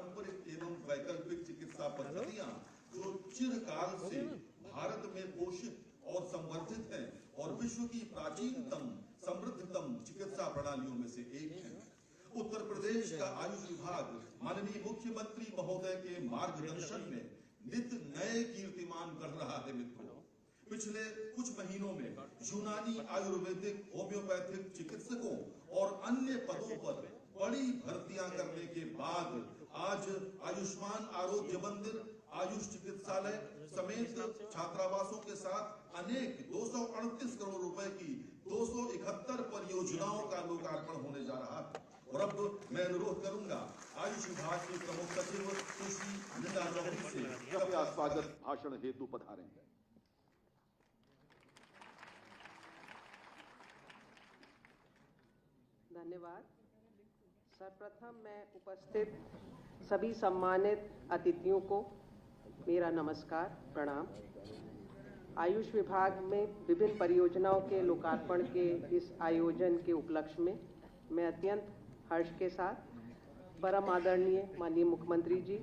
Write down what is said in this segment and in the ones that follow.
पारंपरिक एवं वैकल्पिक चिकित्सा पद्धतियां जो चिरकाल से भारत में पोषित और संवर्धित है और विश्व की प्राचीनतम समृद्धतम चिकित्सा प्रणालियों में से एक है। उत्तर प्रदेश का आयुष विभाग माननीय मुख्यमंत्री महोदय के मार्गदर्शन में नित नए कीर्तिमान कर रहा है। मित्रों, पिछले कुछ महीनों में यूनानी, आयुर्वेदिक, होम्योपैथिक चिकित्सकों और अन्य पदों पर बड़ी भर्तियां करने के बाद आज आयुष्मान आरोग्य मंदिर, आयुष चिकित्सालय समेत छात्रावासों के साथ अनेक 238 करोड़ रुपए की 271 परियोजनाओं का लोकार्पण होने जा रहा है। और अब मैं अनुरोध करूंगा आयुष विभाग के प्रमुख सचिव सुश्री नीता चौधरी से कृपया स्वागत भाषण हेतु पधारें। धन्यवाद। सर्वप्रथम मैं उपस्थित सभी सम्मानित अतिथियों को मेरा नमस्कार, प्रणाम। आयुष विभाग में विभिन्न परियोजनाओं के लोकार्पण के इस आयोजन के उपलक्ष्य में मैं अत्यंत हर्ष के साथ परम आदरणीय माननीय मुख्यमंत्री जी,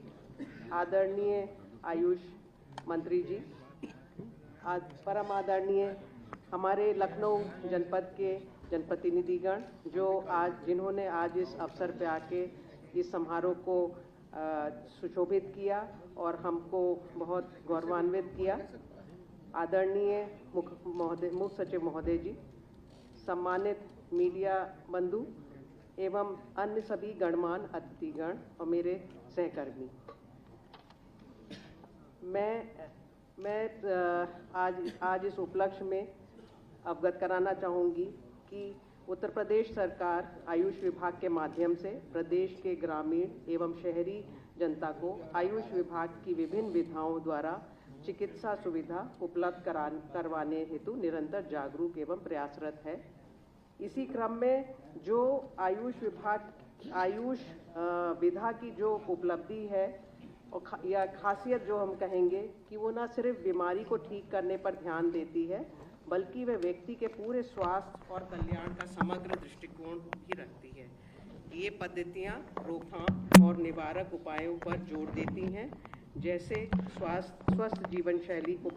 आदरणीय आयुष मंत्री जी, परम आदरणीय हमारे लखनऊ जनपद के जनप्रतिनिधिगण जिन्होंने आज इस अवसर पे आके इस समारोह को सुशोभित किया और हमको बहुत गौरवान्वित किया। आदरणीय मुख्य सचिव महोदय जी, सम्मानित मीडिया बंधु एवं अन्य सभी गणमान्य अतिथिगण और मेरे सहकर्मी, मैं आज इस उपलक्ष्य में अवगत कराना चाहूँगी कि उत्तर प्रदेश सरकार आयुष विभाग के माध्यम से प्रदेश के ग्रामीण एवं शहरी जनता को आयुष विभाग की विभिन्न विधाओं द्वारा चिकित्सा सुविधा उपलब्ध करवाने हेतु निरंतर जागरूक एवं प्रयासरत है। इसी क्रम में जो आयुष विभाग आयुष विधा की जो उपलब्धि है और या खासियत जो हम कहेंगे कि वो न सिर्फ बीमारी को ठीक करने पर ध्यान देती है, बल्कि वह व्यक्ति के पूरे स्वास्थ्य और कल्याण का समग्र दृष्टिकोण भी रखती है। ये पद्धतियाँ रोकथाम और निवारक उपायों पर जोर देती हैं, जैसे स्वस्थ जीवन शैली को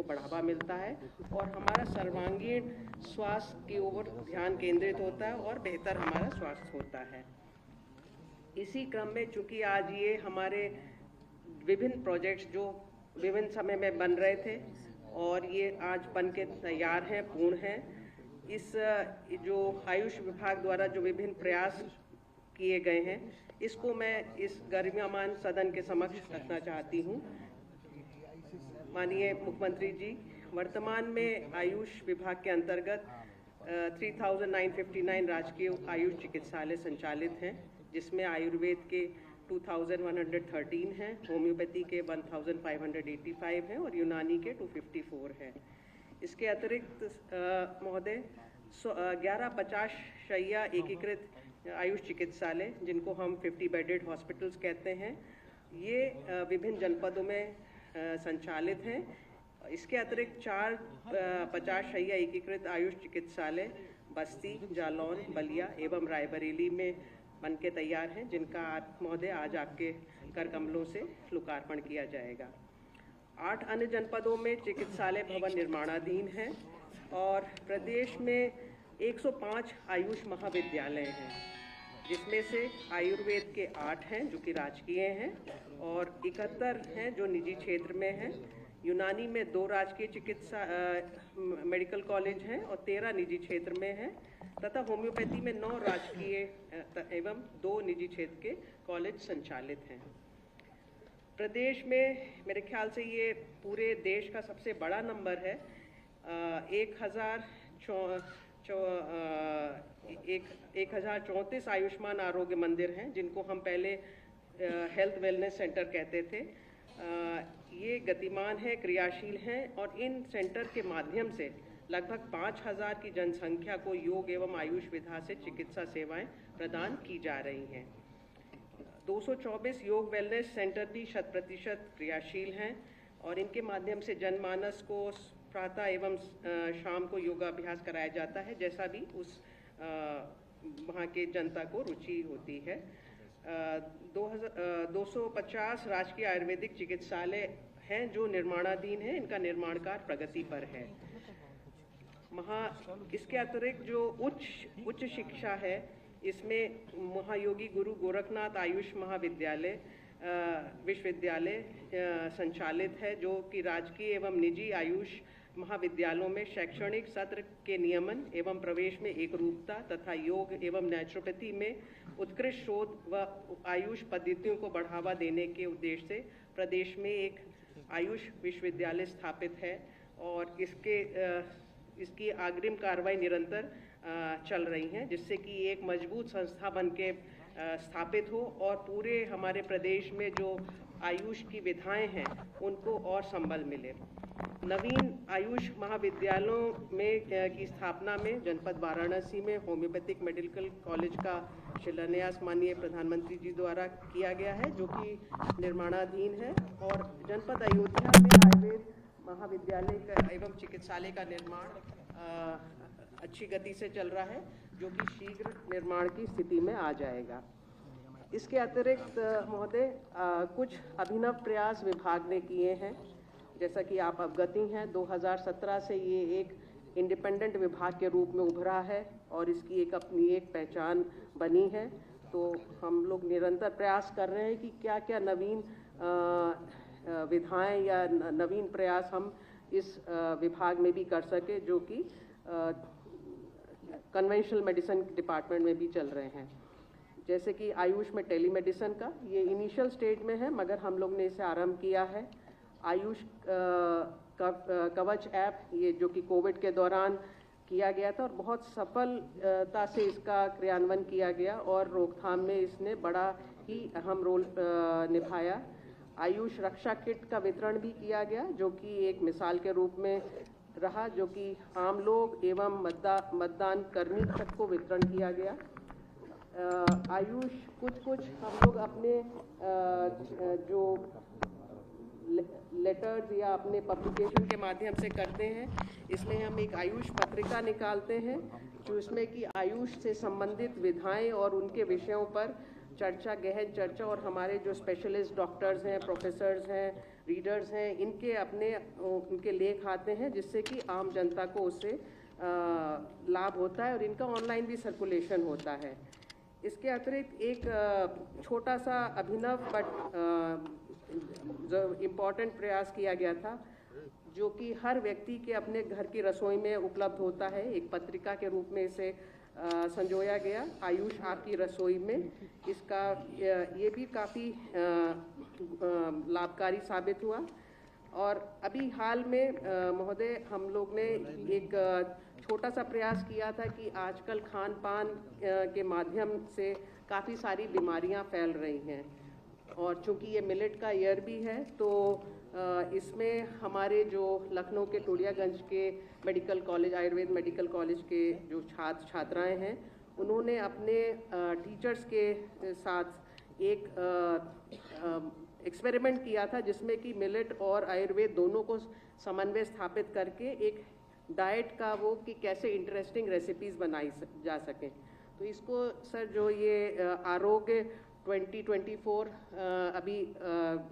बढ़ावा मिलता है और हमारा सर्वांगीण स्वास्थ्य की ओर ध्यान केंद्रित होता है और बेहतर हमारा स्वास्थ्य होता है। इसी क्रम में चूंकि आज ये हमारे विभिन्न प्रोजेक्ट्स जो विभिन्न समय में बन रहे थे और ये आज बन के तैयार हैं, पूर्ण हैं, इस जो आयुष विभाग द्वारा जो विभिन्न प्रयास किए गए हैं, इसको मैं इस गरिमामान सदन के समक्ष रखना चाहती हूँ। माननीय मुख्यमंत्री जी, वर्तमान में आयुष विभाग के अंतर्गत 3959 राजकीय आयुष चिकित्सालय संचालित हैं, जिसमें आयुर्वेद के 2113 हैं, होम्योपैथी के 1585 हैं और यूनानी के 254 हैं। इसके अतिरिक्त महोदय 1150 शैय्या एकीकृत आयुष चिकित्सालय, जिनको हम 50 बेडेड हॉस्पिटल्स कहते हैं, ये विभिन्न जनपदों में संचालित हैं। इसके अतिरिक्त 50 शैय्या एकीकृत आयुष चिकित्सालय बस्ती, जालौन, बलिया एवं रायबरेली में बन के तैयार हैं, जिनका महोदय आज आपके कर कमलों से लोकार्पण किया जाएगा। 8 अन्य जनपदों में चिकित्सालय भवन निर्माणाधीन हैं और प्रदेश में 105 आयुष महाविद्यालय हैं, जिसमें से आयुर्वेद के 8 हैं जो कि राजकीय हैं और 71 हैं जो निजी क्षेत्र में हैं। यूनानी में 2 राजकीय चिकित्सा मेडिकल कॉलेज हैं और 13 निजी क्षेत्र में हैं, तथा होम्योपैथी में 9 राजकीय एवं 2 निजी क्षेत्र के कॉलेज संचालित हैं। प्रदेश में मेरे ख्याल से ये पूरे देश का सबसे बड़ा नंबर है। 1034 आयुष्मान आरोग्य मंदिर हैं, जिनको हम पहले हेल्थ वेलनेस सेंटर कहते थे। ये गतिमान है, क्रियाशील हैं और इन सेंटर के माध्यम से लगभग 5000 की जनसंख्या को योग एवं आयुष विधा से चिकित्सा सेवाएं प्रदान की जा रही हैं। 224 योग वेलनेस सेंटर भी 100% क्रियाशील हैं और इनके माध्यम से जनमानस को प्रातः एवं शाम को योगाभ्यास कराया जाता है, जैसा भी उस वहाँ के जनता को रुचि होती है। 250 राजकीय आयुर्वेदिक चिकित्सालय हैं जो निर्माणाधीन हैं, इनका निर्माण कार्य प्रगति पर है। इसके अतिरिक्त जो उच्च शिक्षा है, इसमें महायोगी गुरु गोरखनाथ आयुष महाविद्यालय विश्वविद्यालय संचालित है, जो कि राजकीय एवं निजी आयुष महाविद्यालयों में शैक्षणिक सत्र के नियमन एवं प्रवेश में एकरूपता तथा योग एवं नेचुरोपैथी में उत्कृष्ट शोध व आयुष पद्धतियों को बढ़ावा देने के उद्देश्य से प्रदेश में एक आयुष विश्वविद्यालय स्थापित है और इसकी अग्रिम कार्रवाई निरंतर चल रही हैं, जिससे कि एक मजबूत संस्था बन के स्थापित हो और पूरे हमारे प्रदेश में जो आयुष की विधाएं हैं उनको और संबल मिले। नवीन आयुष महाविद्यालयों में की स्थापना में जनपद वाराणसी में होम्योपैथिक मेडिकल कॉलेज का शिलान्यास माननीय प्रधानमंत्री जी द्वारा किया गया है, जो कि निर्माणाधीन है, और जनपद अयोध्या में आयुर्वेद महाविद्यालय का एवं चिकित्सालय का निर्माण अच्छी गति से चल रहा है, जो कि शीघ्र निर्माण की स्थिति में आ जाएगा। इसके अतिरिक्त महोदय कुछ अभिनव प्रयास विभाग ने किए हैं। जैसा कि आप अवगति हैं, 2017 से ये एक इंडिपेंडेंट विभाग के रूप में उभरा है और इसकी अपनी एक पहचान बनी है। तो हम लोग निरंतर प्रयास कर रहे हैं कि क्या क्या नवीन विधाएं या नवीन प्रयास हम इस विभाग में भी कर सके, जो कि कन्वेंशनल मेडिसिन डिपार्टमेंट में भी चल रहे हैं। जैसे कि आयुष में टेलीमेडिसिन का ये इनिशियल स्टेज में है, मगर हम लोग ने इसे आरंभ किया है। आयुष कवच ऐप, ये जो कि कोविड के दौरान किया गया था और बहुत सफलता से इसका क्रियान्वयन किया गया और रोकथाम में इसने बड़ा ही अहम रोल निभाया। आयुष रक्षा किट का वितरण भी किया गया, जो कि एक मिसाल के रूप में रहा, जो कि आम लोग एवं मतदान कर्मी तक को वितरण किया गया। आयुष कुछ हम लोग अपने जो लेटर्स या अपने पब्लिकेशन के माध्यम से करते हैं, इसमें हम एक आयुष पत्रिका निकालते हैं, जो इसमें कि आयुष से संबंधित विधाएं और उनके विषयों पर चर्चा, गहन चर्चा, और हमारे जो स्पेशलिस्ट डॉक्टर्स हैं, प्रोफेसर्स हैं, रीडर्स हैं, उनके लेख आते हैं, जिससे कि आम जनता को उससे लाभ होता है और इनका ऑनलाइन भी सर्कुलेशन होता है। इसके अतिरिक्त एक छोटा सा अभिनव बट जो इम्पॉर्टेंट प्रयास किया गया था, जो कि हर व्यक्ति के अपने घर की रसोई में उपलब्ध होता है। एक पत्रिका के रूप में इसे संजोया गया, आयुष आपकी रसोई में। इसका ये भी काफ़ी लाभकारी साबित हुआ। और अभी हाल में महोदय हम लोग ने एक छोटा सा प्रयास किया था कि आजकल खान पान के माध्यम से काफ़ी सारी बीमारियां फैल रही हैं, और चूंकि ये मिलेट का ईयर भी है, तो इसमें हमारे जो लखनऊ के टोडियागंज के medical college, Ayurveda medical college के जो छात्राएं हैं, उन्होंने अपने टीचर्स के साथ एक एक्सपेरिमेंट किया था, जिसमें कि मिलेट और आयुर्वेद दोनों को समन्वय स्थापित करके एक डाइट का वो कि कैसे इंटरेस्टिंग रेसिपीज़ बनाई जा सकें। तो इसको सर जो ये आरोग्य 2024 अभी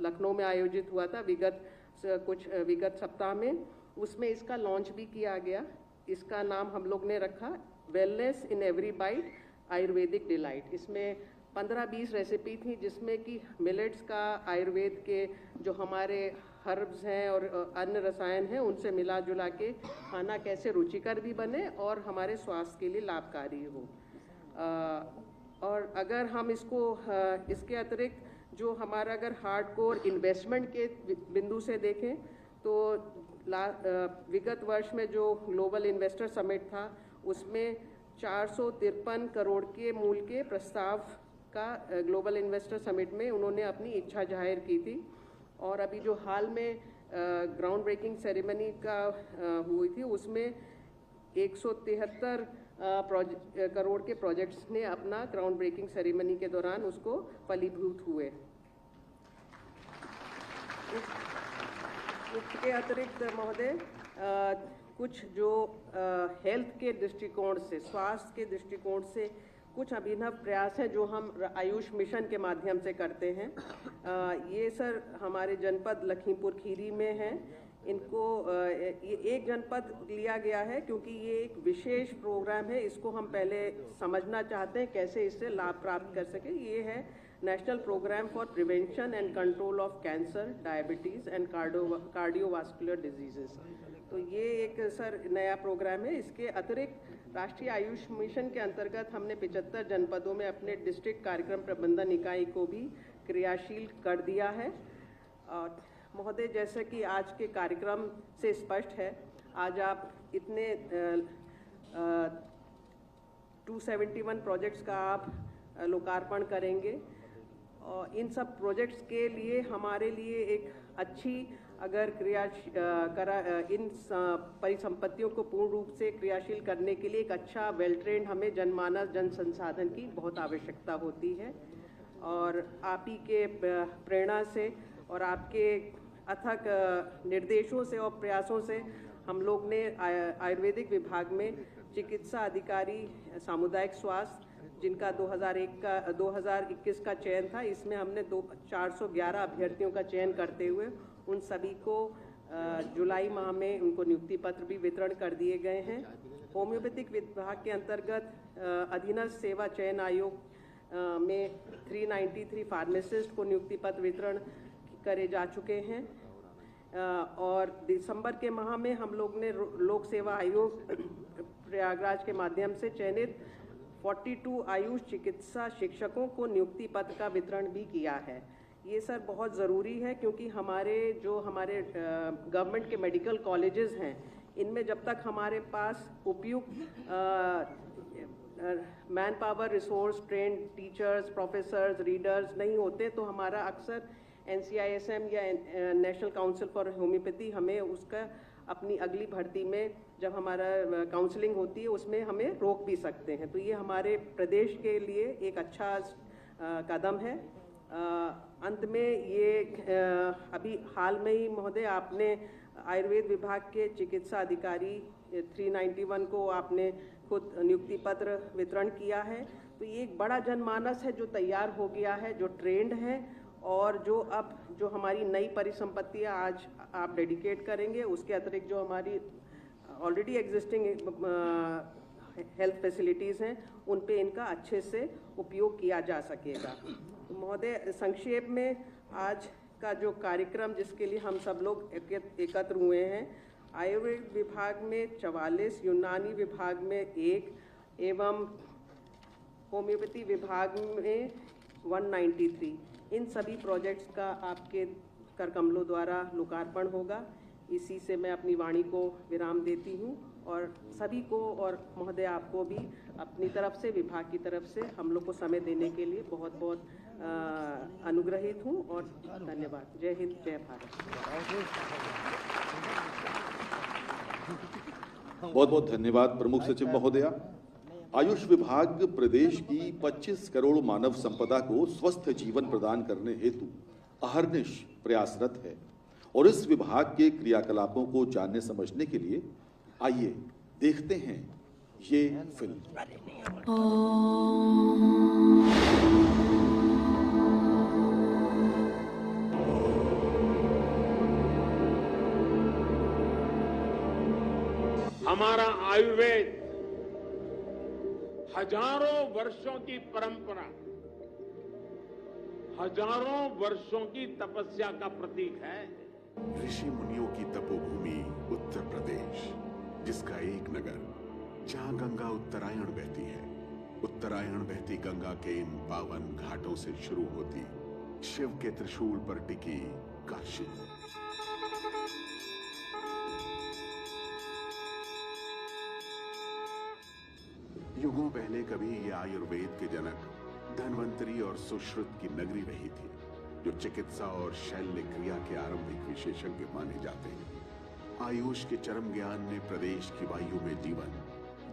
लखनऊ में आयोजित हुआ था विगत सप्ताह में, उसमें इसका लॉन्च भी किया गया। इसका नाम हम लोग ने रखा wellness in every bite Ayurvedic delight. इसमें 15-20 रेसिपी थी, जिसमें कि मिलेट्स का, आयुर्वेद के जो हमारे हर्ब्स हैं और अन्य रसायन हैं, उनसे मिला जुला के खाना कैसे रुचिकर भी बने और हमारे स्वास्थ्य के लिए लाभकारी हो। और अगर हम इसके अतिरिक्त जो हमारा अगर हार्डकोर इन्वेस्टमेंट के बिंदु से देखें, तो विगत वर्ष में जो ग्लोबल इन्वेस्टर समिट था, उसमें 453 करोड़ के मूल्य के प्रस्ताव का ग्लोबल इन्वेस्टर समिट में उन्होंने अपनी इच्छा जाहिर की थी। और अभी जो हाल में ग्राउंड ब्रेकिंग सेरेमनी का हुई थी, उसमें 173 करोड़ के प्रोजेक्ट्स ने अपना ग्राउंड ब्रेकिंग सेरेमनी के दौरान उसको फलीभूत हुए। इसके अतिरिक्त महोदय कुछ जो हेल्थ के दृष्टिकोण से, स्वास्थ्य के दृष्टिकोण से कुछ अभिनव प्रयास हैं जो हम आयुष मिशन के माध्यम से करते हैं। ये सर हमारे जनपद लखीमपुर खीरी में है। इनको ये एक जनपद लिया गया है क्योंकि ये एक विशेष प्रोग्राम है। इसको हम पहले समझना चाहते हैं कैसे इससे लाभ प्राप्त कर सके। ये है national programme for prevention and control of cancer, diabetes and cardiovascular diseases. तो ये एक सर नया प्रोग्राम है। इसके अतिरिक्त राष्ट्रीय आयुष मिशन के अंतर्गत हमने 75 जनपदों में अपने डिस्ट्रिक्ट कार्यक्रम प्रबंधन इकाई को भी क्रियाशील कर दिया है। और महोदय, जैसे कि आज के कार्यक्रम से स्पष्ट है, आज आप इतने 271 प्रोजेक्ट्स का आप लोकार्पण करेंगे। और इन सब प्रोजेक्ट्स के लिए हमारे लिए एक अच्छी अगर इन परिसंपत्तियों को पूर्ण रूप से क्रियाशील करने के लिए एक अच्छा वेल ट्रेंड हमें जनमानस जन संसाधन की बहुत आवश्यकता होती है। और आप ही के प्रेरणा से और आपके अथक निर्देशों से और प्रयासों से हम लोग ने आयुर्वेदिक विभाग में चिकित्सा अधिकारी सामुदायिक स्वास्थ्य, जिनका 2021 का चयन था, इसमें हमने 411 अभ्यर्थियों का चयन करते हुए उन सभी को जुलाई माह में उनको नियुक्ति पत्र भी वितरण कर दिए गए हैं। होम्योपैथिक विभाग के अंतर्गत अधीनस्थ सेवा चयन आयोग में 393 फार्मासिस्ट को नियुक्ति पत्र वितरण करे जा चुके हैं। और दिसंबर के माह में हम लोग ने लोक सेवा आयोग प्रयागराज के माध्यम से चयनित 42 आयुष चिकित्सा शिक्षकों को नियुक्ति पत्र का वितरण भी किया है। ये सर बहुत ज़रूरी है क्योंकि हमारे गवर्नमेंट के मेडिकल कॉलेजेस हैं, इनमें जब तक हमारे पास उपयुक्त man power resource, trend teachers, professors, readers नहीं होते तो हमारा अक्सर NCISM या नेशनल काउंसिल फॉर होम्योपैथी हमें उसका अपनी अगली भर्ती में जब हमारा काउंसलिंग होती है उसमें हमें रोक भी सकते हैं। तो ये हमारे प्रदेश के लिए एक अच्छा कदम है। अंत में ये अभी हाल में ही महोदय आपने आयुर्वेद विभाग के चिकित्सा अधिकारी 391 को आपने खुद नियुक्ति पत्र वितरण किया है। तो ये एक बड़ा जनमानस है जो तैयार हो गया है, जो ट्रेंड है और जो हमारी नई परिसंपत्तियाँ आज आप डेडिकेट करेंगे, उसके अतिरिक्त जो हमारी ऑलरेडी एग्जिस्टिंग हेल्थ फैसिलिटीज़ हैं उन पे इनका अच्छे से उपयोग किया जा सकेगा। तो महोदय, संक्षेप में आज का जो कार्यक्रम जिसके लिए हम सब लोग एकत्र हुए हैं, आयुर्वेद विभाग में 44, यूनानी विभाग में 1 एवं होम्योपैथी विभाग में 193, इन सभी प्रोजेक्ट्स का आपके कर कमलों द्वारा लोकार्पण होगा। इसी से मैं अपनी वाणी को विराम देती हूँ और सभी को और महोदय आपको भी अपनी तरफ से, विभाग की तरफ से हम लोग को समय देने के लिए बहुत बहुत अनुग्रहित हूँ और धन्यवाद। जय हिंद, जय भारत। बहुत बहुत धन्यवाद प्रमुख सचिव महोदया। आयुष विभाग प्रदेश की 25 करोड़ मानव संपदा को स्वस्थ जीवन प्रदान करने हेतु अहर्निश प्रयासरत है और इस विभाग के क्रियाकलापों को जानने समझने के लिए आइए देखते हैं ये फिल्म। हमारा आयुर्वेद हजारों वर्षों की परंपरा, हजारों वर्षों की तपस्या का प्रतीक है। ऋषि मुनियों की तपोभूमि उत्तर प्रदेश, जिसका एक नगर जहां गंगा उत्तरायण बहती है। उत्तरायण बहती गंगा के इन पावन घाटों से शुरू होती शिव के त्रिशूल पर टिकी काशी। युगों पहले कभी ये आयुर्वेद के जनक धन्वंतरी और सुश्रुत की नगरी रही थी, जो चिकित्सा और शल्य क्रिया के आरंभिक विशेषज्ञ माने जाते हैं। आयुष के चरम ज्ञान ने प्रदेश की वायु में जीवन,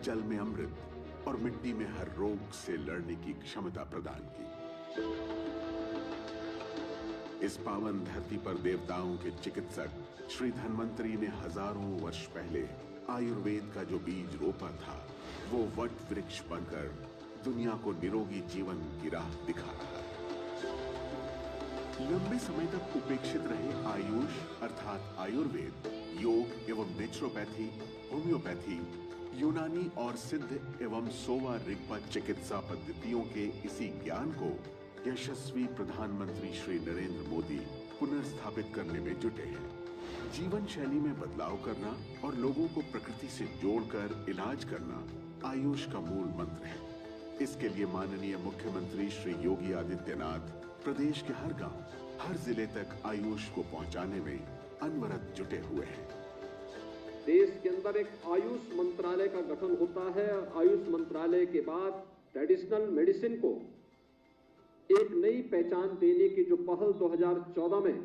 जल में अमृत और मिट्टी में हर रोग से लड़ने की क्षमता प्रदान की। इस पावन धरती पर देवताओं के चिकित्सक श्री धन्वंतरी ने हजारों वर्ष पहले आयुर्वेद का जो बीज रोपा था, वो वट वृक्ष बनकर दुनिया को निरोगी जीवन की राह दिखा रहा है। लंबे समय तक उपेक्षित रहे आयुष अर्थात आयुर्वेद, योग एवं नेचुरोपैथी, होम्योपैथी, यूनानी और सिद्ध एवं सोवा रिगपा चिकित्सा पद्धतियों के इसी ज्ञान को यशस्वी प्रधानमंत्री श्री नरेंद्र मोदी पुनर्स्थापित करने में जुटे हैं। जीवन शैली में बदलाव करना और लोगों को प्रकृति से जोड़कर इलाज करना आयुष का मूल मंत्र है। इसके लिए माननीय मुख्यमंत्री श्री योगी आदित्यनाथ प्रदेश के हर गांव, हर जिले तक आयुष को पहुंचाने में अनवरत जुटे हुए हैं। देश के अंदर एक आयुष मंत्रालय का गठन होता है और आयुष मंत्रालय के बाद ट्रेडिशनल मेडिसिन को एक नई पहचान देने की जो पहल 2014 में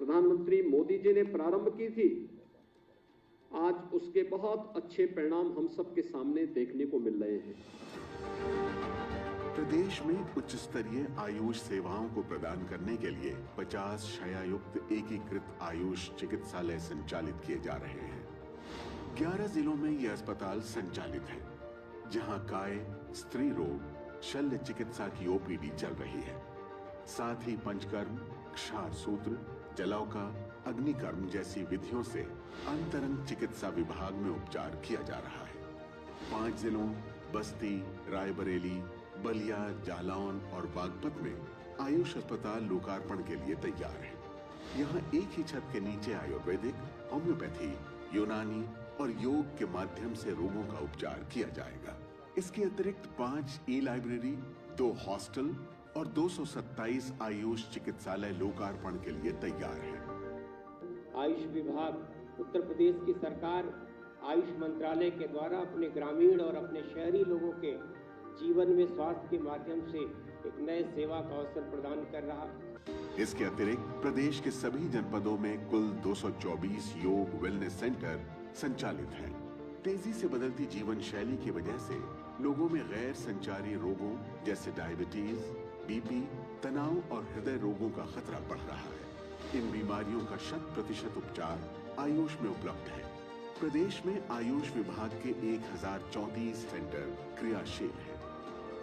प्रधानमंत्री मोदी जी ने प्रारंभ की थी, आज उसके बहुत अच्छे परिणाम हम सबके सामने देखने को मिल रहे हैं। प्रदेश में उच्च स्तरीय आयुष सेवाओं को प्रदान करने के लिए 50 शय्यायुक्त एकीकृत आयुष चिकित्सालय संचालित किए जा रहे हैं। 11 जिलों में ये अस्पताल संचालित है, जहां काय, स्त्री रोग, शल्य चिकित्सा की ओपीडी चल रही है। साथ ही पंचकर्म, क्षार सूत्र, जलौका, अग्निकर्म जैसी विधियों से अंतरंग चिकित्सा विभाग में उपचार किया जा रहा है। 5 जिलों बस्ती, रायबरेली, बलिया, जालौन और बागपत में आयुष अस्पताल लोकार्पण के लिए तैयार है। यहाँ एक ही छत के नीचे आयुर्वेदिक, होम्योपैथी, यूनानी और योग के माध्यम से रोगों का उपचार किया जाएगा। इसके अतिरिक्त 5 ई-लाइब्रेरी, 2 हॉस्टल और 227 आयुष चिकित्सालय लोकार्पण के लिए तैयार है। आयुष विभाग, उत्तर प्रदेश की सरकार आयुष मंत्रालय के द्वारा अपने ग्रामीण और अपने शहरी लोगों के जीवन में स्वास्थ्य के माध्यम से एक नए सेवा का अवसर प्रदान कर रहा है। इसके अतिरिक्त प्रदेश के सभी जनपदों में कुल 224 योग वेलनेस सेंटर संचालित हैं। तेजी से बदलती जीवन शैली की वजह से लोगों में गैर संचारी रोगों जैसे डायबिटीज, बीपी, तनाव और हृदय रोगों का खतरा बढ़ रहा है। इन बीमारियों का 100% उपचार आयुष में उपलब्ध है। प्रदेश में आयुष विभाग के 1034 सेंटर क्रियाशील हैं।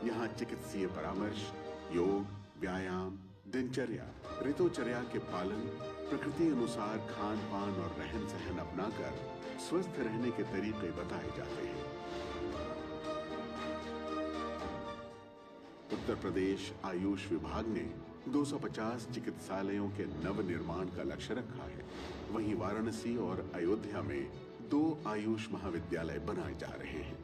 यहाँ चिकित्सीय परामर्श, योग, व्यायाम, दिनचर्या, ऋतुचर्या के पालन, प्रकृति अनुसार खान पान और रहन सहन अपनाकर स्वस्थ रहने के तरीके बताए जाते हैं। उत्तर प्रदेश आयुष विभाग ने 250 चिकित्सालयों के नव निर्माण का लक्ष्य रखा है। वहीं वाराणसी और अयोध्या में 2 आयुष महाविद्यालय बनाए जा रहे हैं।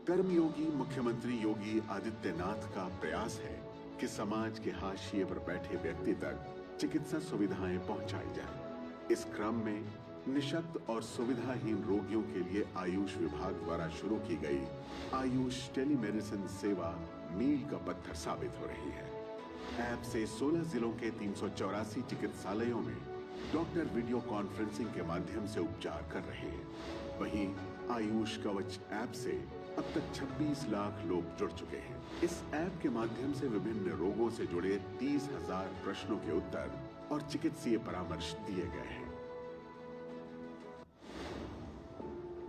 कर्मयोगी मुख्यमंत्री योगी आदित्यनाथ का प्रयास है कि समाज के हाशिए पर बैठे व्यक्ति तक चिकित्सा सुविधाएं पहुंचाई जाएं। इस क्रम में निशक्त और सुविधाहीन रोगियों के लिए आयुष विभाग द्वारा शुरू की गई आयुष टेलीमेडिसिन सेवा मील का पत्थर साबित हो रही है। ऐप से 16 जिलों के 384 चिकित्सालयों में डॉक्टर वीडियो कॉन्फ्रेंसिंग के माध्यम से उपचार कर रहे हैं। वहीं आयुष कवच ऐप से अब तक 26 लाख लोग जुड़ चुके हैं। इस ऐप के माध्यम से विभिन्न रोगों से जुड़े 30,000 प्रश्नों के उत्तर और चिकित्सीय परामर्श दिए गए हैं।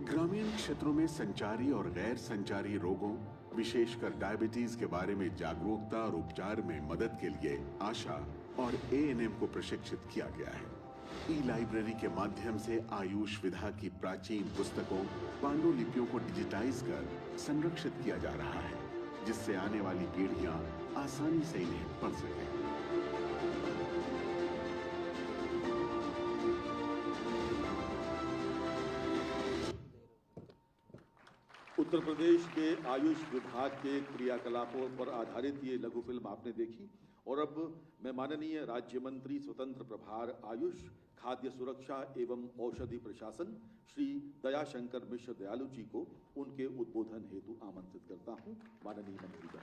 ग्रामीण क्षेत्रों में संचारी और गैर संचारी रोगों, विशेषकर डायबिटीज के बारे में जागरूकता और उपचार में मदद के लिए आशा और एएनएम को प्रशिक्षित किया गया है। ई-लाइब्रेरी के माध्यम से आयुष विधा की प्राचीन पुस्तकों, पांडुलिपियों को डिजिटाइज कर संरक्षित किया जा रहा है, जिससे आने वाली पीढ़ियां आसानी से इन्हें पढ़ सकें। उत्तर प्रदेश के आयुष विभाग के क्रियाकलापों पर आधारित ये लघु फिल्म आपने देखी और अब मैं माननीय राज्य मंत्री स्वतंत्र प्रभार आयुष, खाद्य सुरक्षा एवं औषधि प्रशासन श्री दयाशंकर मिश्र दयालु जी को उनके उद्बोधन हेतु आमंत्रित करता हूं। माननीय मंत्री जी,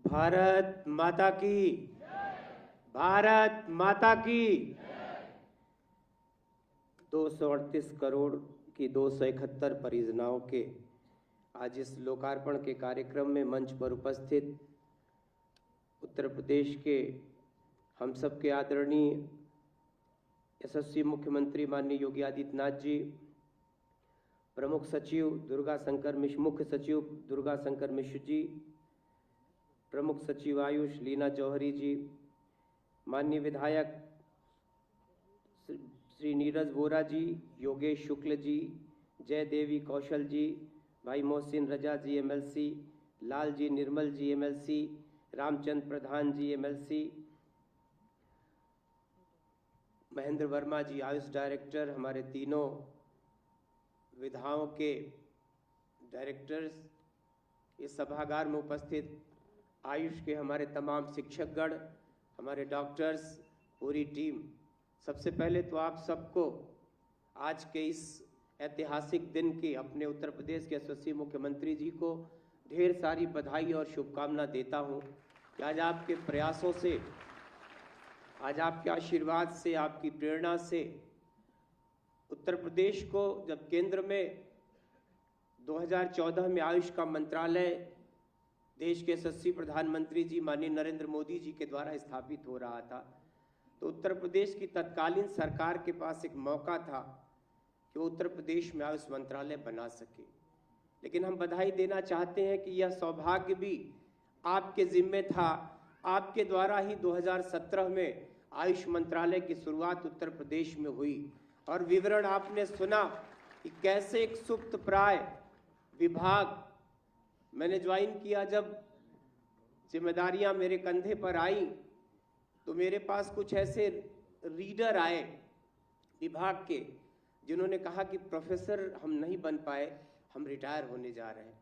भारत माता की, भारत माता की। 238 करोड़ की 271 परियोजनाओं के आज इस लोकार्पण के कार्यक्रम में मंच पर उपस्थित उत्तर प्रदेश के हम सब के आदरणीय यशस्वी मुख्यमंत्री माननीय योगी आदित्यनाथ जी, प्रमुख सचिव दुर्गा शंकर मिश्र, मुख्य सचिव दुर्गा शंकर मिश्र जी, प्रमुख सचिव आयुष लीना जौहरी जी, माननीय विधायक श्री नीरज वोरा जी, योगेश शुक्ल जी, जय देवी कौशल जी, भाई मोहसिन रजा जी MLC, लाल जी निर्मल जी MLC, रामचंद्र प्रधान जी MLC, महेंद्र वर्मा जी आयुष डायरेक्टर, हमारे तीनों विधाओं के डायरेक्टर्स, इस सभागार में उपस्थित आयुष के हमारे तमाम शिक्षकगण, हमारे डॉक्टर्स, पूरी टीम, सबसे पहले तो आप सबको आज के इस ऐतिहासिक दिन की अपने उत्तर प्रदेश के यशस्वी मुख्यमंत्री जी को ढेर सारी बधाई और शुभकामना देता हूं कि आज आपके प्रयासों से, आज आपके आशीर्वाद से, आपकी प्रेरणा से उत्तर प्रदेश को जब केंद्र में 2014 में आयुष का मंत्रालय देश के यशस्वी प्रधानमंत्री जी माननीय नरेंद्र मोदी जी के द्वारा स्थापित हो रहा था, तो उत्तर प्रदेश की तत्कालीन सरकार के पास एक मौका था कि वो उत्तर प्रदेश में आयुष मंत्रालय बना सके। लेकिन हम बधाई देना चाहते हैं कि यह सौभाग्य भी आपके जिम्मे था। आपके द्वारा ही 2017 में आयुष मंत्रालय की शुरुआत उत्तर प्रदेश में हुई और विवरण आपने सुना कि कैसे एक सुप्त प्राय विभाग मैंने ज्वाइन किया। जब जिम्मेदारियां मेरे कंधे पर आई तो मेरे पास कुछ ऐसे रीडर आए विभाग के जिन्होंने कहा कि प्रोफेसर हम नहीं बन पाए, हम रिटायर होने जा रहे हैं।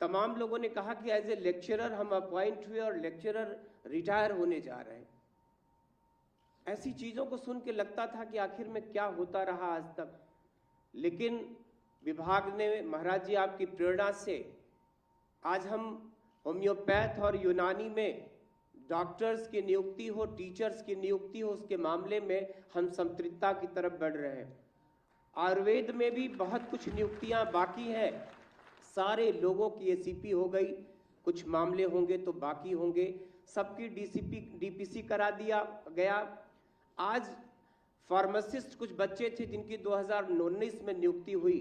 तमाम लोगों ने कहा कि एज ए लेक्चरर हम अपॉइंट हुए और लेक्चरर रिटायर होने जा रहे हैं। ऐसी चीजों को सुन के लगता था कि आखिर में क्या होता रहा आज तक। लेकिन विभाग ने, महाराज जी आपकी प्रेरणा से आज हम होम्योपैथ और यूनानी में डॉक्टर्स की नियुक्ति हो, टीचर्स की नियुक्ति हो, उसके मामले में हम संतृप्तता की तरफ बढ़ रहे हैं। आयुर्वेद में भी बहुत कुछ नियुक्तियां बाकी हैं। सारे लोगों की ACP हो गई, कुछ मामले होंगे तो बाकी होंगे, सबकी DPC करा दिया गया। आज फार्मासिस्ट कुछ बच्चे थे जिनकी 2019 में नियुक्ति हुई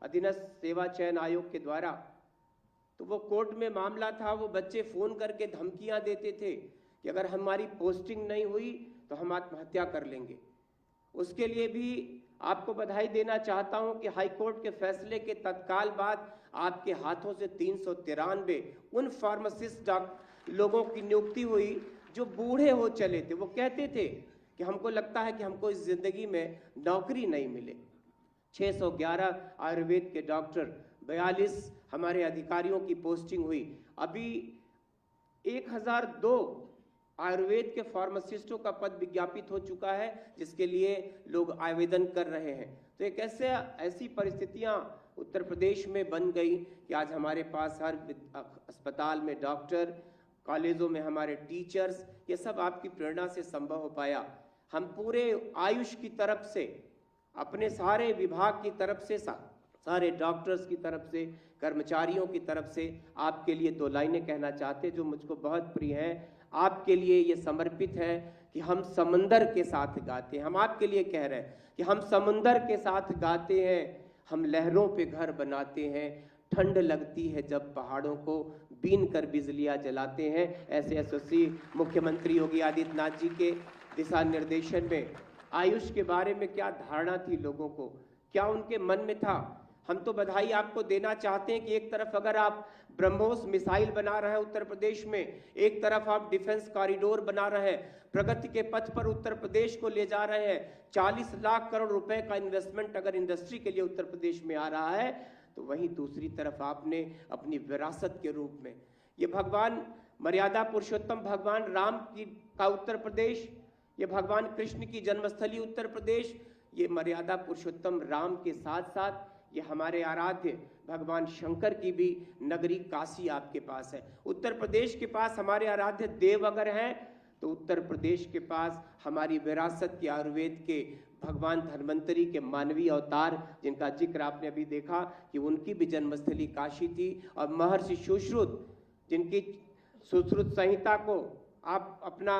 अधीनस्थ सेवा चयन आयोग के द्वारा, तो वो कोर्ट में मामला था। वो बच्चे फोन करके धमकियां देते थे कि अगर हमारी पोस्टिंग नहीं हुई तो हम आत्महत्या कर लेंगे। उसके लिए भी आपको बधाई देना चाहता हूं कि हाई कोर्ट के फैसले के तत्काल बाद आपके हाथों से 393 उन फार्मासिस्ट लोगों की नियुक्ति हुई जो बूढ़े हो चले थे। वो कहते थे कि हमको लगता है कि हमको इस जिंदगी में नौकरी नहीं मिले। 611 आयुर्वेद के डॉक्टर, 42 हमारे अधिकारियों की पोस्टिंग हुई। अभी 1002 आयुर्वेद के फार्मासिस्टों का पद विज्ञापित हो चुका है, जिसके लिए लोग आवेदन कर रहे हैं। तो एक ऐसी परिस्थितियां उत्तर प्रदेश में बन गई कि आज हमारे पास हर अस्पताल में डॉक्टर, कॉलेजों में हमारे टीचर्स, ये सब आपकी प्रेरणा से संभव हो पाया। हम पूरे आयुष की तरफ से, अपने सारे विभाग की तरफ से, सारे डॉक्टर्स की तरफ से, कर्मचारियों की तरफ से आपके लिए 2 लाइनें कहना चाहते जो मुझको बहुत प्रिय हैं। आपके लिए ये समर्पित है कि हम समंदर के साथ गाते हैं। हम आपके लिए कह रहे हैं कि हम समंदर के साथ गाते हैं, हम लहरों पे घर बनाते हैं, ठंड लगती है जब पहाड़ों को बीन कर बिजलियां जलाते हैं। ऐसे यशस्वी मुख्यमंत्री योगी आदित्यनाथ जी के दिशा निर्देशन में आयुष के बारे में क्या धारणा थी लोगों को, क्या उनके मन में था। हम तो बधाई आपको देना चाहते हैं कि एक तरफ अगर आप ब्रह्मोस मिसाइल बना रहे हैं उत्तर प्रदेश में, एक तरफ आप डिफेंस कॉरिडोर बना रहे हैं, प्रगति के पथ पर उत्तर प्रदेश को ले जा रहे हैं। 40 लाख करोड़ रुपए का इन्वेस्टमेंट अगर इंडस्ट्री के लिए उत्तर प्रदेश में आ रहा है, तो वहीं दूसरी तरफ आपने अपनी विरासत के रूप में ये भगवान मर्यादा पुरुषोत्तम भगवान राम का उत्तर प्रदेश, ये भगवान कृष्ण की जन्मस्थली उत्तर प्रदेश, ये मर्यादा पुरुषोत्तम राम के साथ साथ ये हमारे आराध्य भगवान शंकर की भी नगरी काशी आपके पास है। उत्तर प्रदेश के पास हमारे आराध्य देव अगर हैं, तो उत्तर प्रदेश के पास हमारी विरासत के आयुर्वेद के भगवान धन्वंतरी के मानवीय अवतार, जिनका जिक्र आपने अभी देखा कि उनकी भी जन्मस्थली काशी थी, और महर्षि सुश्रुत, जिनकी सुश्रुत संहिता को आप अपना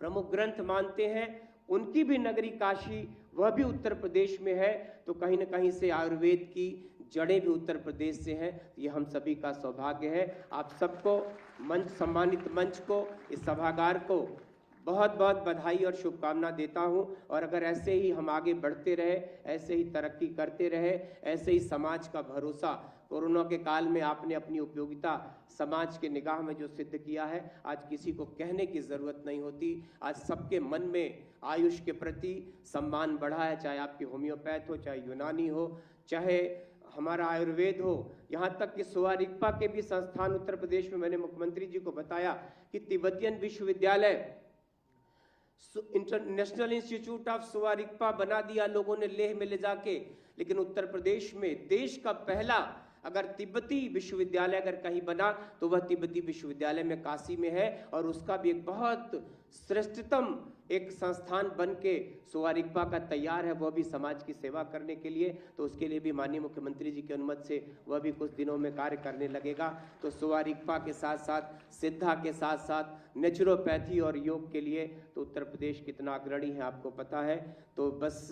प्रमुख ग्रंथ मानते हैं, उनकी भी नगरी काशी वह भी उत्तर प्रदेश में है, तो कहीं न कहीं से आयुर्वेद की जड़ें भी उत्तर प्रदेश से हैं। ये हम सभी का सौभाग्य है। आप सबको मंच, सम्मानित मंच को, इस सभागार को बहुत बहुत बधाई और शुभकामना देता हूं। और अगर ऐसे ही हम आगे बढ़ते रहे, ऐसे ही तरक्की करते रहे, ऐसे ही समाज का भरोसा, कोरोना के काल में आपने अपनी उपयोगिता समाज के निगाह में जो सिद्ध किया है, आज किसी को कहने की जरूरत नहीं होती। आज सबके मन में आयुष के प्रति सम्मान बढ़ा है, चाहे आपकी होम्योपैथ हो, चाहे यूनानी हो, चाहे हमारा आयुर्वेद हो, यहाँ तक कि सुवा रिगपा के भी संस्थान उत्तर प्रदेश में, मैंने मुख्यमंत्री जी को बताया कि तिब्बतियन विश्वविद्यालय, इंटरनेशनल इंस्टीट्यूट ऑफ सुवा रिगपा बना दिया लोगों ने लेह में ले जाके। लेकिन उत्तर प्रदेश में देश का पहला अगर तिब्बती विश्वविद्यालय अगर कहीं बना तो वह तिब्बती विश्वविद्यालय में काशी में है, और उसका भी एक बहुत श्रेष्ठतम एक संस्थान बन के सुवा रिगपा का तैयार है, वह भी समाज की सेवा करने के लिए। तो उसके लिए भी माननीय मुख्यमंत्री जी की अनुमति से वह भी कुछ दिनों में कार्य करने लगेगा। तो सुवा रिगपा के साथ साथ सिद्धा के साथ साथ नेचुरोपैथी और योग के लिए तो उत्तर प्रदेश कितना अग्रणी है आपको पता है। तो बस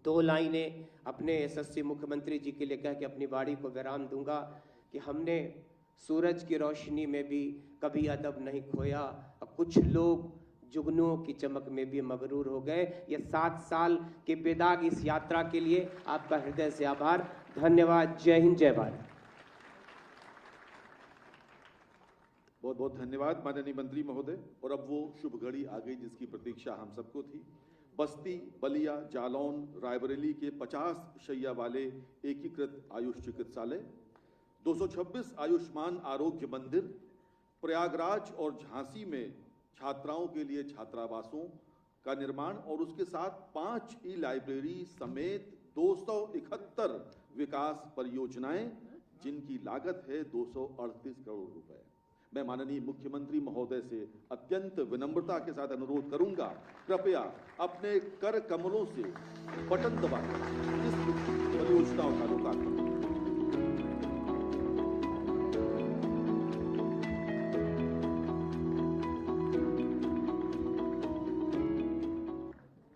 2 लाइनें अपने यशस्वी मुख्यमंत्री जी के लिए कह के अपनी वाणी को विराम दूंगा कि हमने सूरज की रोशनी में भी कभी अदब नहीं खोया, कुछ लोग जुगनुओं की चमक में भी मगरूर हो गए। ये 7 साल के बेदाग इस यात्रा के लिए आपका हृदय से आभार, धन्यवाद। जय हिंद, जय भारत। बहुत बहुत धन्यवाद माननीय मंत्री महोदय। और अब वो शुभ घड़ी आ गई जिसकी प्रतीक्षा हम सबको थी। बस्ती, बलिया, जालौन, रायबरेली के 50 शैया वाले एकीकृत आयुष चिकित्सालय, 226 आयुष्मान आरोग्य मंदिर, प्रयागराज और झांसी में छात्राओं के लिए छात्रावासों का निर्माण और उसके साथ 5 ई लाइब्रेरी समेत 271 विकास परियोजनाएं जिनकी लागत है 238 करोड़ रुपए। मैं माननीय मुख्यमंत्री महोदय से अत्यंत विनम्रता के साथ अनुरोध करूंगा, कृपया अपने कर कमलों से बटन दबाकर इस परियोजनाओं का लोकार्पण।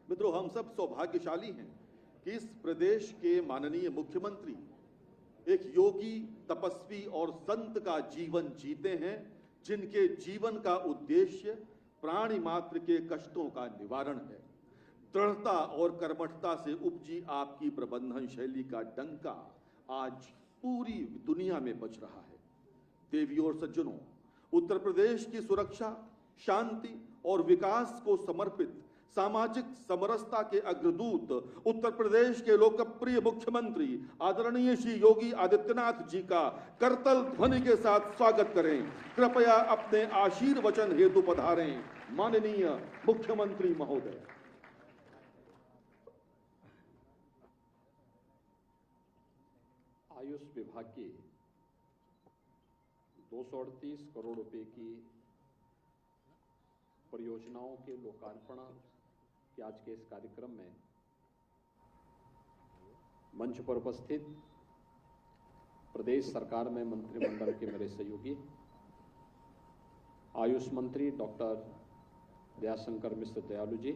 मित्रों, हम सब सौभाग्यशाली हैं कि इस प्रदेश के माननीय मुख्यमंत्री एक योगी, तपस्वी और संत का जीवन जीते हैं, जिनके जीवन का उद्देश्य प्राणी मात्र के कष्टों का निवारण है। दृढ़ता और कर्मठता से उपजी आपकी प्रबंधन शैली का डंका आज पूरी दुनिया में बज रहा है। देवियों और सज्जनों, उत्तर प्रदेश की सुरक्षा, शांति और विकास को समर्पित सामाजिक समरसता के अग्रदूत उत्तर प्रदेश के लोकप्रिय मुख्यमंत्री आदरणीय श्री योगी आदित्यनाथ जी का करतल ध्वनि के साथ स्वागत करें। कृपया अपने आशीर्वचन हेतु पधारें माननीय मुख्यमंत्री महोदय। आयुष विभाग की 238 करोड़ रुपए की परियोजनाओं के लोकार्पण के आज के इस कार्यक्रम में मंच पर उपस्थित प्रदेश सरकार में मंत्रिमंडल के मेरे सहयोगी आयुष मंत्री डॉक्टर दयाशंकर मिश्र दयालु जी,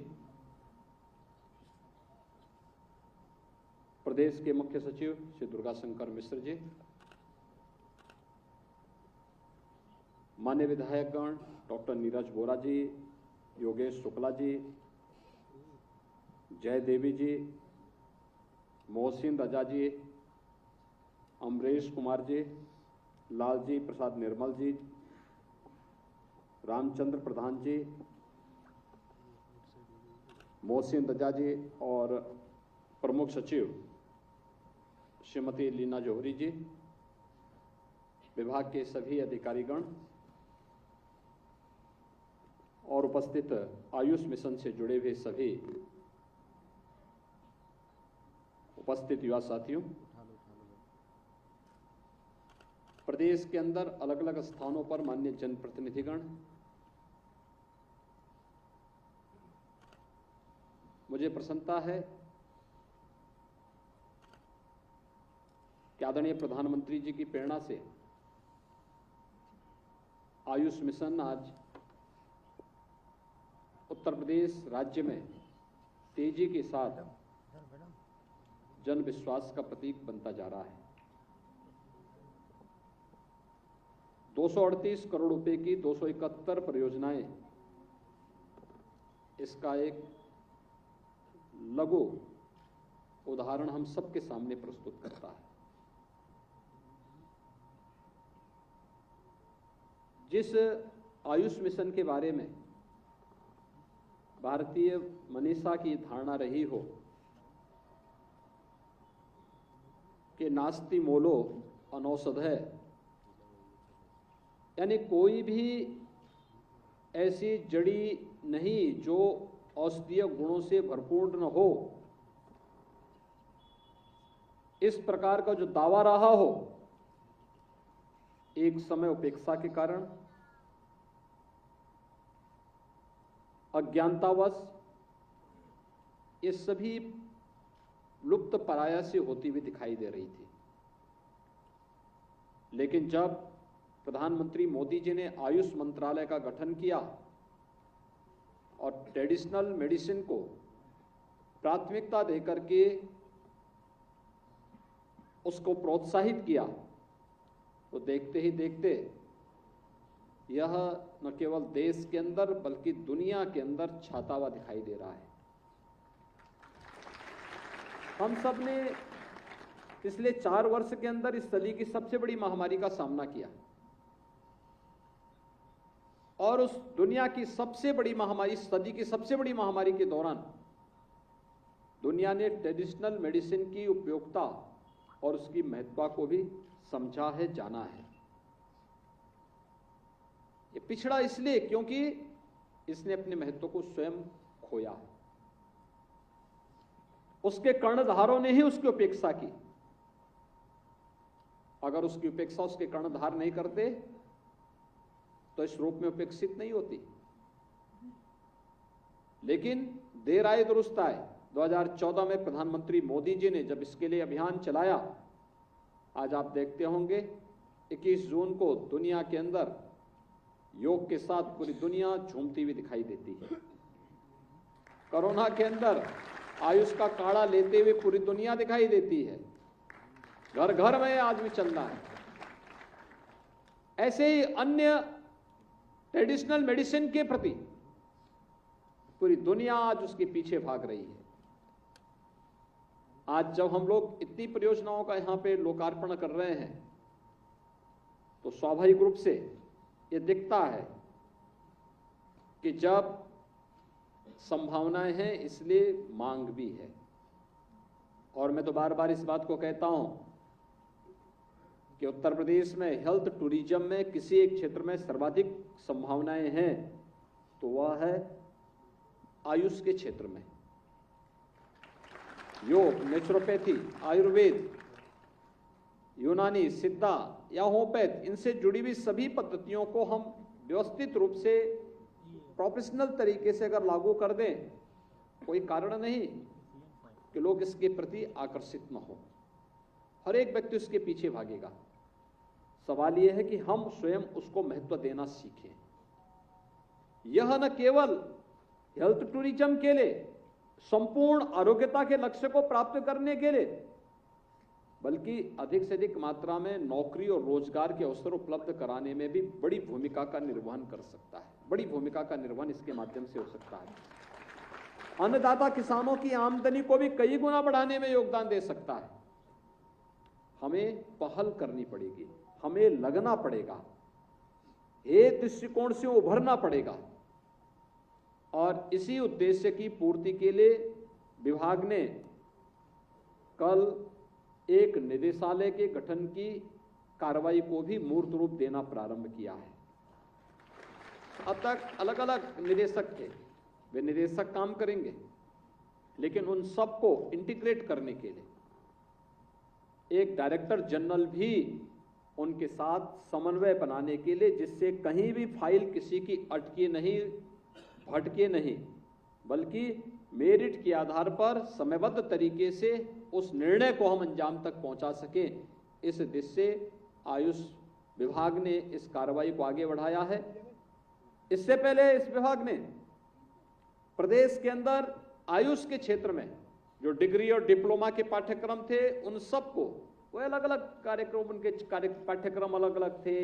प्रदेश के मुख्य सचिव श्री दुर्गाशंकर मिश्र जी, मान्य विधायकगण डॉक्टर नीरज बोरा जी, योगेश शुक्ला जी, जय देवी जी, मोहसिन रजा जी, अमरेश कुमार जी, लालजी प्रसाद निर्मल जी, रामचंद्र प्रधान जी, मोहसिन रजा जी और प्रमुख सचिव श्रीमती लीना जौहरी जी, विभाग के सभी अधिकारीगण और उपस्थित आयुष मिशन से जुड़े हुए सभी उपस्थित युवा साथियों, प्रदेश के अंदर अलग अलग स्थानों पर माननीय जनप्रतिनिधिगण, मुझे प्रसन्नता है कि आदरणीय प्रधानमंत्री जी की प्रेरणा से आयुष मिशन आज उत्तर प्रदेश राज्य में तेजी के साथ जन विश्वास का प्रतीक बनता जा रहा है। 238 करोड़ रुपए की 271 परियोजनाएं इसका एक लघु उदाहरण हम सबके सामने प्रस्तुत करता है। जिस आयुष मिशन के बारे में भारतीय मनीषा की धारणा रही हो कि नास्ति मूलो अनौषधय, यानी कोई भी ऐसी जड़ी नहीं जो औषधीय गुणों से भरपूर न हो, इस प्रकार का जो दावा रहा हो, एक समय उपेक्षा के कारण, अज्ञानतावश ये सभी लुप्त पराया से होती हुई दिखाई दे रही थी। लेकिन जब प्रधानमंत्री मोदी जी ने आयुष मंत्रालय का गठन किया और ट्रेडिशनल मेडिसिन को प्राथमिकता देकर के उसको प्रोत्साहित किया, तो देखते ही देखते यह न केवल देश के अंदर बल्कि दुनिया के अंदर छाता हुआ दिखाई दे रहा है। हम सब ने पिछले 4 वर्ष के अंदर इस सदी की सबसे बड़ी महामारी का सामना किया और उस दुनिया की सबसे बड़ी महामारी, सदी की सबसे बड़ी महामारी के दौरान दुनिया ने ट्रेडिशनल मेडिसिन की उपयोगिता और उसकी महत्ता को भी समझा है, जाना है। ये पिछड़ा इसलिए क्योंकि इसने अपने महत्व को स्वयं खोया है। उसके कर्णधारों ने ही उसकी उपेक्षा की। अगर उसकी उपेक्षा उसके कर्णधार नहीं करते तो इस रूप में उपेक्षित नहीं होती। लेकिन देर आए दुरुस्त आए। 2014 में प्रधानमंत्री मोदी जी ने जब इसके लिए अभियान चलाया, आज आप देखते होंगे 21 जून को दुनिया के अंदर योग के साथ पूरी दुनिया झूमती हुई दिखाई देती है। कोरोना के अंदर आयुष का काढ़ा लेते हुए पूरी दुनिया दिखाई देती है। घर घर में आज भी चल रहा है। ऐसे ही अन्य ट्रेडिशनल मेडिसिन के प्रति पूरी दुनिया आज उसके पीछे भाग रही है। आज जब हम लोग इतनी परियोजनाओं का यहां पे लोकार्पण कर रहे हैं तो स्वाभाविक रूप से ये दिखता है कि जब संभावनाएं हैं इसलिए मांग भी है। और मैं तो बार बार इस बात को कहता हूं कि उत्तर प्रदेश में हेल्थ टूरिज्म में किसी एक क्षेत्र में सर्वाधिक संभावनाएं हैं तो वह है आयुष के क्षेत्र में। योग, नेचुरोपैथी, आयुर्वेद, यूनानी, सिद्धा या होम्योपैथ, इनसे जुड़ी हुई सभी पद्धतियों को हम व्यवस्थित रूप से प्रोफेशनल तरीके से अगर लागू कर दें, कोई कारण नहीं कि लोग इसके प्रति आकर्षित न हो। हर एक व्यक्ति उसके पीछे भागेगा। सवाल यह है कि हम स्वयं उसको महत्व देना सीखें। यह न केवल हेल्थ टूरिज्म के लिए, संपूर्ण आरोग्यता के लक्ष्य को प्राप्त करने के लिए, बल्कि अधिक से अधिक मात्रा में नौकरी और रोजगार के अवसर उपलब्ध कराने में भी बड़ी भूमिका का निर्वहन कर सकता है। बड़ी भूमिका का निर्वहन इसके माध्यम से हो सकता है। अन्नदाता किसानों की आमदनी को भी कई गुना बढ़ाने में योगदान दे सकता है। हमें पहल करनी पड़ेगी, हमें लगना पड़ेगा, एक दृष्टिकोण से उभरना पड़ेगा। और इसी उद्देश्य की पूर्ति के लिए विभाग ने कल एक निदेशालय के गठन की कार्रवाई को भी मूर्त रूप देना प्रारंभ किया है। अब तक अलग अलग निदेशक थे, वे निदेशक काम करेंगे, लेकिन उन सबको इंटीग्रेट करने के लिए एक डायरेक्टर जनरल भी उनके साथ समन्वय बनाने के लिए, जिससे कहीं भी फाइल किसी की अटके नहीं, भटके नहीं, बल्कि मेरिट के आधार पर समयबद्ध तरीके से उस निर्णय को हम अंजाम तक पहुंचा सकें। इस उद्देश्य से आयुष विभाग ने इस कार्रवाई को आगे बढ़ाया है। इससे पहले इस विभाग ने प्रदेश के अंदर आयुष के क्षेत्र में जो डिग्री और डिप्लोमा के पाठ्यक्रम थे उन सबको, वो अलग अलग कार्यक्रम, उनके पाठ्यक्रम अलग अलग थे,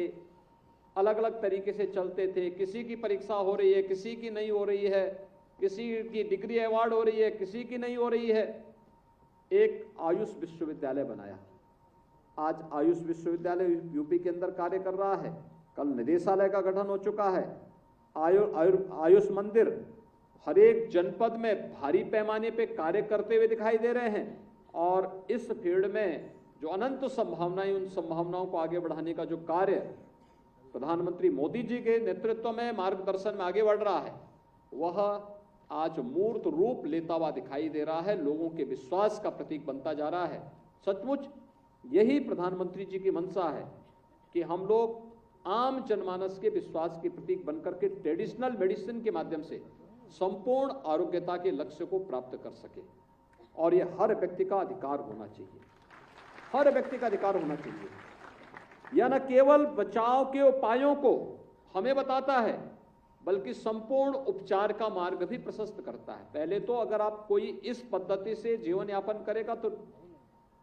अलग अलग तरीके से चलते थे। किसी की परीक्षा हो रही है, किसी की नहीं हो रही है, किसी की डिग्री अवार्ड हो रही है, किसी की नहीं हो रही है। एक आयुष विश्वविद्यालय बनाया। आज आयुष विश्वविद्यालय यूपी के अंदर कार्य कर रहा है। कल निदेशालय का गठन हो चुका है। आयुष मंदिर हर एक जनपद में भारी पैमाने पे कार्य करते हुए दिखाई दे रहे हैं और इस फील्ड में जो अनंत संभावनाएं, उन संभावनाओं को आगे बढ़ाने का जो कार्य प्रधानमंत्री मोदी जी के नेतृत्व में, मार्गदर्शन में आगे बढ़ रहा है, वह आज मूर्त रूप लेता हुआ दिखाई दे रहा है, लोगों के विश्वास का प्रतीक बनता जा रहा है। सचमुच यही प्रधानमंत्री जी की मंशा है कि हम लोग आम जनमानस के विश्वास के प्रतीक बनकर के ट्रेडिशनल मेडिसिन के माध्यम से संपूर्ण आरोग्यता के लक्ष्य को प्राप्त कर सके। और यह हर व्यक्ति का अधिकार होना चाहिए, हर व्यक्ति का अधिकार होना चाहिए। यह न केवल बचाव के उपायों को हमें बताता है, बल्कि संपूर्ण उपचार का मार्ग भी प्रशस्त करता है। पहले तो अगर आप कोई इस पद्धति से जीवन यापन करेगा तो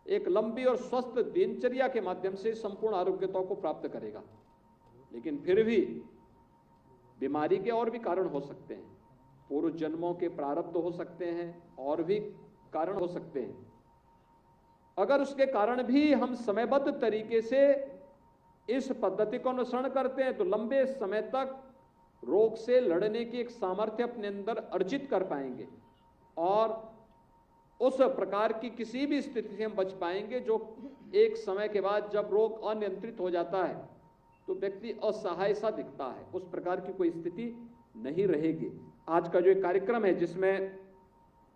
एक लंबी और स्वस्थ दिनचर्या के माध्यम से संपूर्ण आरोग्यता को प्राप्त करेगा, लेकिन फिर भी बीमारी के और भी कारण हो सकते हैं, पूर्व जन्मों के प्रारब्ध हो सकते हैं, और भी कारण हो सकते हैं। अगर उसके कारण भी हम समयबद्ध तरीके से इस पद्धति को अनुसरण करते हैं तो लंबे समय तक रोग से लड़ने की एक सामर्थ्य अपने अंदर अर्जित कर पाएंगे और उस प्रकार की किसी भी स्थिति से हम बच पाएंगे जो एक समय के बाद जब रोग अनियंत्रित हो जाता है तो व्यक्ति असहाय सा दिखता है, उस प्रकार की कोई स्थिति नहीं रहेगी। आज का जो एक कार्यक्रम है जिसमें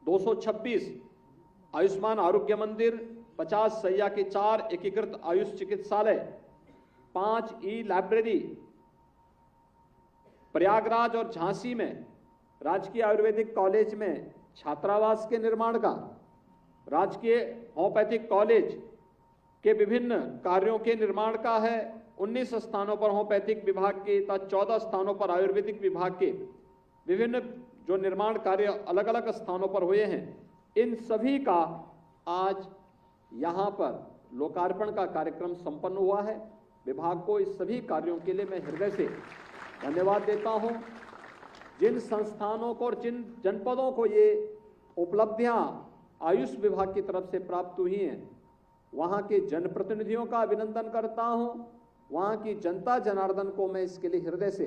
226 आयुष्मान आरोग्य मंदिर, 50 सैया के 4 एकीकृत आयुष चिकित्सालय, 5 ई लाइब्रेरी, प्रयागराज और झांसी में राजकीय आयुर्वेदिक कॉलेज में छात्रावास के निर्माण का, राजकीय होम्योपैथिक कॉलेज के विभिन्न कार्यों के निर्माण का है। 19 स्थानों पर होम्योपैथिक विभाग के तथा 14 स्थानों पर आयुर्वेदिक विभाग के विभिन्न जो निर्माण कार्य अलग अलग स्थानों पर हुए हैं, इन सभी का आज यहाँ पर लोकार्पण का कार्यक्रम संपन्न हुआ है। विभाग को इस सभी कार्यों के लिए मैं हृदय से धन्यवाद देता हूँ। जिन संस्थानों को और जिन जनपदों को ये उपलब्धियां आयुष विभाग की तरफ से प्राप्त हुई हैं, वहाँ के जनप्रतिनिधियों का अभिनंदन करता हूँ। वहाँ की जनता जनार्दन को मैं इसके लिए हृदय से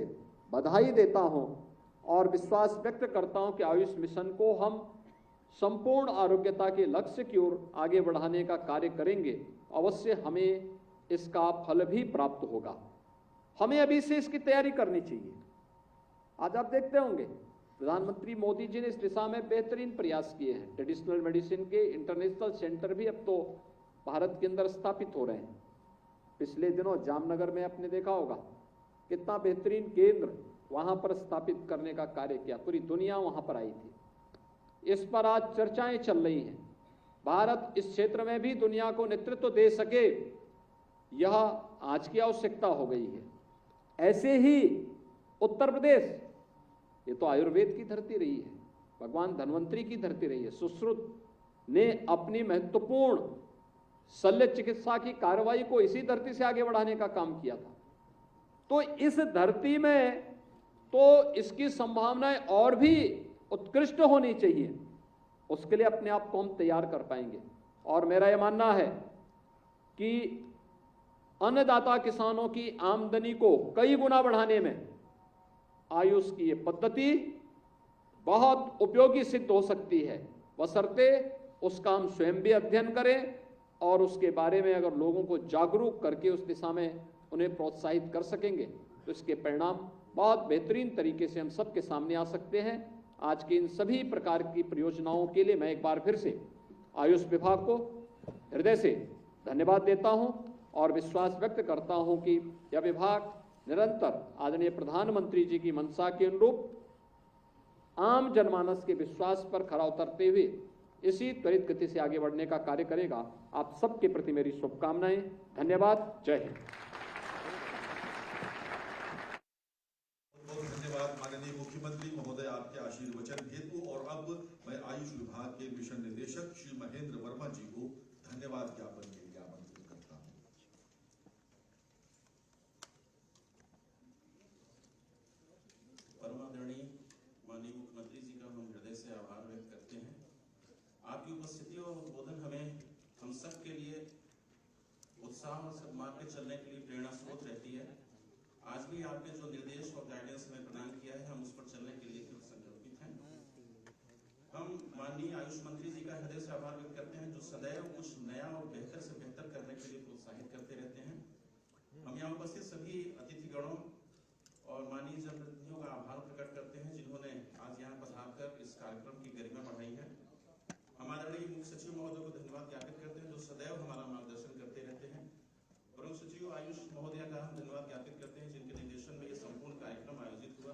बधाई देता हूँ और विश्वास व्यक्त करता हूँ कि आयुष मिशन को हम संपूर्ण आरोग्यता के लक्ष्य की ओर आगे बढ़ाने का कार्य करेंगे। अवश्य हमें इसका फल भी प्राप्त होगा। हमें अभी से इसकी तैयारी करनी चाहिए। आज आप देखते होंगे प्रधानमंत्री मोदी जी ने इस दिशा में बेहतरीन प्रयास किए हैं। ट्रेडिशनल मेडिसिन के इंटरनेशनल सेंटर भी अब तो भारत के अंदर स्थापित हो रहे हैं। पिछले दिनों जामनगर में आपने देखा होगा कितना बेहतरीन केंद्र वहां पर स्थापित करने का कार्य किया, पूरी दुनिया वहां पर आई थी। इस पर आज चर्चाएं चल रही हैं। भारत इस क्षेत्र में भी दुनिया को नेतृत्व दे सके, यह आज की आवश्यकता हो गई है। ऐसे ही उत्तर प्रदेश, ये तो आयुर्वेद की धरती रही है, भगवान धन्वंतरी की धरती रही है। सुश्रुत ने अपनी महत्वपूर्ण शल्य चिकित्सा की कार्रवाई को इसी धरती से आगे बढ़ाने का काम किया था। तो इस धरती में तो इसकी संभावनाएं और भी उत्कृष्ट होनी चाहिए। उसके लिए अपने आप को हम तैयार कर पाएंगे। और मेरा यह मानना है कि अन्नदाता किसानों की आमदनी को कई गुना बढ़ाने में आयुष की ये पद्धति बहुत उपयोगी सिद्ध हो सकती है, बशर्ते उसका हम स्वयं भी अध्ययन करें और उसके बारे में अगर लोगों को जागरूक करके उस दिशा में उन्हें प्रोत्साहित कर सकेंगे तो इसके परिणाम बहुत बेहतरीन तरीके से हम सबके सामने आ सकते हैं। आज की इन सभी प्रकार की परियोजनाओं के लिए मैं एक बार फिर से आयुष विभाग को हृदय से धन्यवाद देता हूं और विश्वास व्यक्त करता हूं कि यह विभाग निरंतर आदरणीय प्रधानमंत्री जी की मंशा के अनुरूप आम जनमानस के विश्वास पर खरा उतरते हुए इसी त्वरित गति से आगे बढ़ने का कार्य करेगा। आप सबके प्रति मेरी शुभकामनाएं। धन्यवाद। जय हिंद। बहुत धन्यवाद माननीय मुख्यमंत्री महोदय आपके आशीर्वचन हेतु। और अब मैं आयुष विभाग के मिशन निदेशक निदेशक श्री महेंद्र वर्मा जी को धन्यवाद ज्ञापन के लिए आमंत्रित करता हूं। परमादरणीय माननीय मुख्यमंत्री जी का हम हृदय से आभार व्यक्त करते हैं। आपकी उपस्थिति और उद्बोधन हम सब के लिए उत्साह और सद्मार्ग पे चलने के लिए प्रेरणा स्रोत रहती है। आज भी आपने जो निर्देश और गाइडेंस हमें प्रदान किया है, हम उस पर चलने के लिए कृत संकल्पित हैं। हम माननीय आयुष मंत्री जी का हृदय से आभार व्यक्त करते हैं, जो सदैव कुछ नया और बेहतर से बेहतर करने के लिए प्रोत्साहित करते रहते हैं। हम यहाँ उपस्थित सभी अतिथिगणों और माननीय जनप्रतिनिधियों का आभार प्रकट करते हैं, जिन्होंने आज यहाँ पधार कर इस कार्यक्रम की गरिमा बढ़ाई है। हम आदरणीय मुख्य सचिव महोदय को धन्यवाद ज्ञापित करते हैं, जो सदैव हमारा मार्गदर्शन करते रहते हैं। प्रमुख सचिव आयुष महोदय का हम धन्यवाद ज्ञापित करते हैं, जिनके निर्देशन में ये संपूर्ण कार्यक्रम आयोजित हुआ।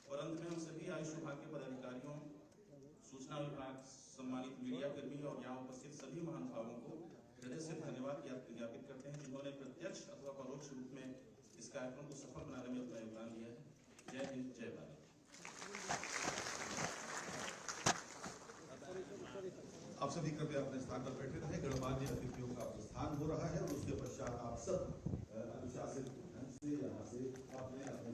और अंत में हम सभी आयुष विभाग के पदाधिकारियों, सूचना विभाग, सम्मानित मीडिया कर्मी और यहाँ उपस्थित सभी महानुभावों को हृदय से धन्यवाद ज्ञापित करते हैं, जिन्होंने प्रत्यक्ष अथवा परोक्ष रूप में इस कार्यक्रम को सफल बनाने में अपना योगदान दिया है। जय हिंद, जय भारत। आप सभी कृपया अपने स्थान पर बैठे रहे। गणमान्य अतिथियों का प्रस्थान हो रहा है और उसके पश्चात आप सब अनुशासित ढंग से यहाँ से अपने अपने